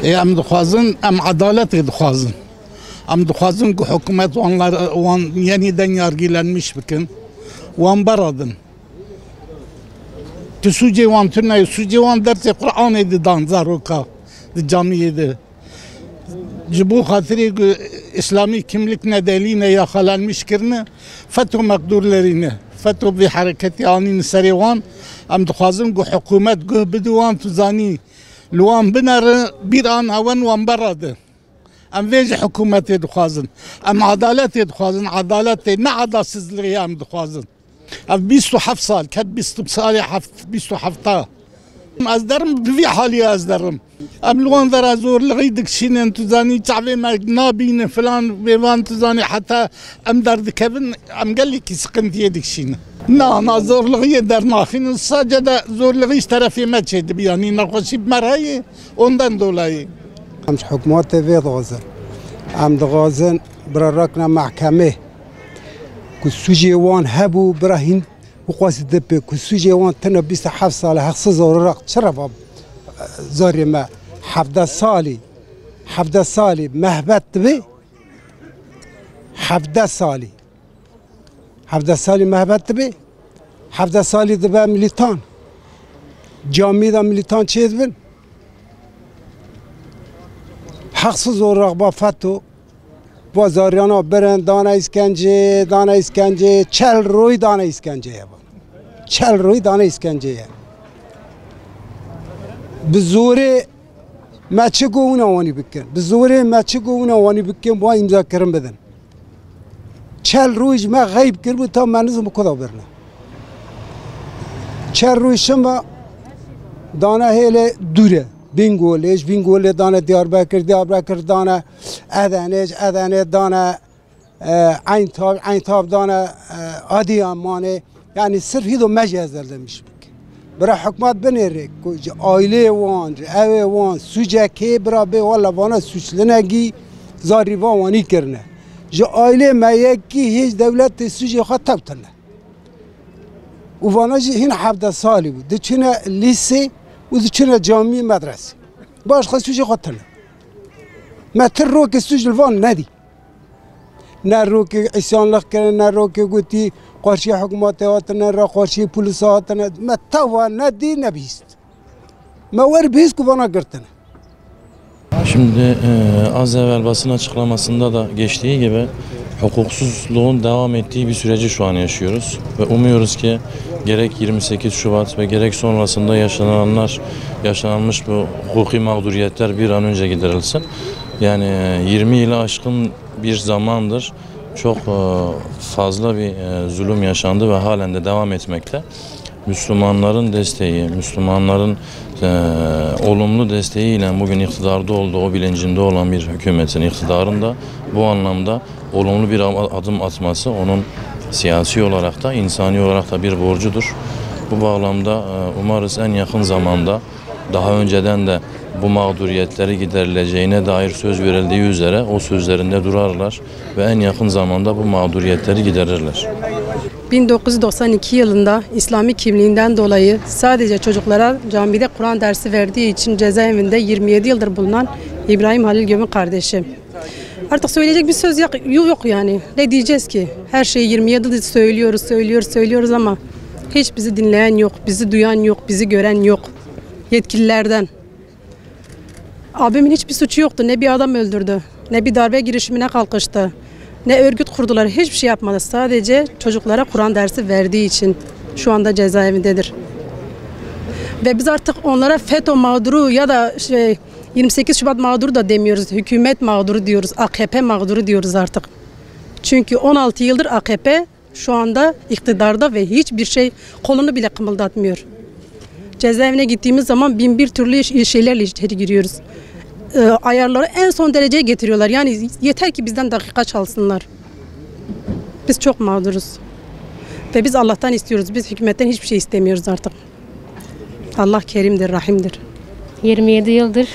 Em dixwazin em adaletê dixwazin. Em dixwazin ku hikûmet wan yenîden yargîlenmiş bikin. Wan beradin. Tu sucê wan tune, sucê wan dersê Qur'anê didan zaroka di camiyê de. Ji bo xatirê ku İslami kimlik nedelîne ya xelanmış kirine, FETÖ mekdûrlerîne. FETÖ vê hereketê anîne serê wan. Em dixwazin ku hikûmet guh bide wan tu zanî li wan binere bir an hewen wan beradin. Em vê ji hikûmetê dixwazin. Em adaletê dixwazin, adaletê ne adaletsizliğê em dixwazin. Ev 27 sal, ket 20 salê 27 Ez derim bi vî halî ez derim. Em li wan vera zorliğî dikişînin tu zanî çavê me nabînin filan vê wan tu zanî heta em derdikevin em gelekî sıkıntiyê dikişînin. Na zorliğî dernaxînin sadece de zorliğî terefê me çêdibî yanî nexweşî bi me heye ondan dolayı. Em ji hikûmetê vê dixwazin. Em dixwazin bira rakna mehkemê ku sucê wan hebû bira hîn وقاس دبي كسوجي وان تنا 27 سال حقص زورق شرف زوري ما 17 سالي مهبت بي 17 سالي مهبت بي 17 سالي دبا ميليتان جامي دا ميليتان چيز بن حقص زورق با فتو بازاریانا برن دانه اسکنجه چل روی دانه اسکنجه چل روی دانه اسکنجه به زوره مچه گونه وانی بکن به زوره مچه گونه وانی بکن با امضا کرم بدن چل رویش ما غیب کرد تا منظم کدا برنه چل رویش ما دانه هیله دوره بینگوله دانه دیاربکر دانه ادنه دانه عین تاب دانه آدیامانه yani sırf hiç o mecazlar demiş. Bıra hükümet benere, aile van, eve van, sucaki bıra be valla bana suçlanagi zariva vani kirne. Je aile meyeki hiç devlet sucaki hatta tane. U vana hin 17 sali bu. Dçine lise, u dçine cami medrese. Başka sucaki hatta tane. Metre roke sucaki van nedi. Ne roke isyanlık kere, ne roke guti. Karşı hükümete hatına, karşı polis hatına, me tava ne di ne bist. Me var bist ku bana gırtına. Şimdi az evvel basın açıklamasında da geçtiği gibi hukuksuzluğun devam ettiği bir süreci şu an yaşıyoruz. Ve umuyoruz ki gerek 28 Şubat ve gerek sonrasında yaşanmış bu hukuki mağduriyetler bir an önce giderilsin. Yani 20 yılı aşkın bir zamandır çok fazla bir zulüm yaşandı ve halen de devam etmekte. Müslümanların desteği, Müslümanların olumlu desteğiyle bugün iktidarda olduğu o bilincinde olan bir hükümetin iktidarın da bu anlamda olumlu bir adım atması onun siyasi olarak da insani olarak da bir borcudur. Bu bağlamda umarız en yakın zamanda daha önceden de bu mağduriyetleri giderileceğine dair söz verildiği üzere o sözlerinde durarlar ve en yakın zamanda bu mağduriyetleri giderirler. 1992 yılında İslami kimliğinden dolayı sadece çocuklara camide Kur'an dersi verdiği için cezaevinde 27 yıldır bulunan İbrahim Halil Göm'ün kardeşi. Artık söyleyecek bir söz yok yani. Ne diyeceğiz ki? Her şeyi 27 yıldır söylüyoruz ama hiç bizi dinleyen yok, bizi duyan yok, bizi gören yok. Yetkililerden. Abimin hiçbir suçu yoktu. Ne bir adam öldürdü, ne bir darbe girişimine kalkıştı, ne örgüt kurdular. Hiçbir şey yapmadı. Sadece çocuklara Kur'an dersi verdiği için şu anda cezaevindedir. Ve biz artık onlara FETÖ mağduru ya da 28 Şubat mağduru da demiyoruz. Hükümet mağduru diyoruz. AKP mağduru diyoruz artık. Çünkü 16 yıldır AKP şu anda iktidarda ve hiçbir şey kolunu bile kımıldatmıyor. Cezaevine gittiğimiz zaman bin bir türlü şeylerle içeri giriyoruz. Ayarları en son dereceye getiriyorlar. Yani yeter ki bizden dakika çalsınlar. Biz çok mağduruz. Ve biz Allah'tan istiyoruz. Biz hükümetten hiçbir şey istemiyoruz artık. Allah kerimdir, rahimdir. 27 yıldır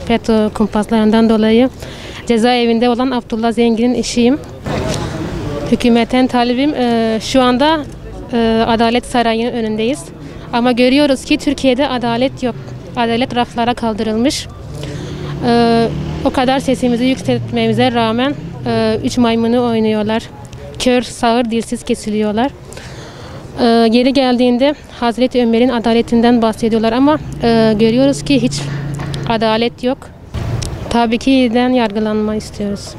FETÖ kumpaslarından dolayı cezaevinde olan Abdullah Zengin'in eşiyim. Hükümetten talibim şu anda Adalet Sarayı'nın önündeyiz. Ama görüyoruz ki Türkiye'de adalet yok. Adalet raflara kaldırılmış. O kadar sesimizi yükseltmemize rağmen 3 maymunu oynuyorlar. Kör, sağır, dilsiz kesiliyorlar. Geri geldiğinde Hazreti Ömer'in adaletinden bahsediyorlar ama görüyoruz ki hiç adalet yok. Tabii ki yeniden yargılanma istiyoruz.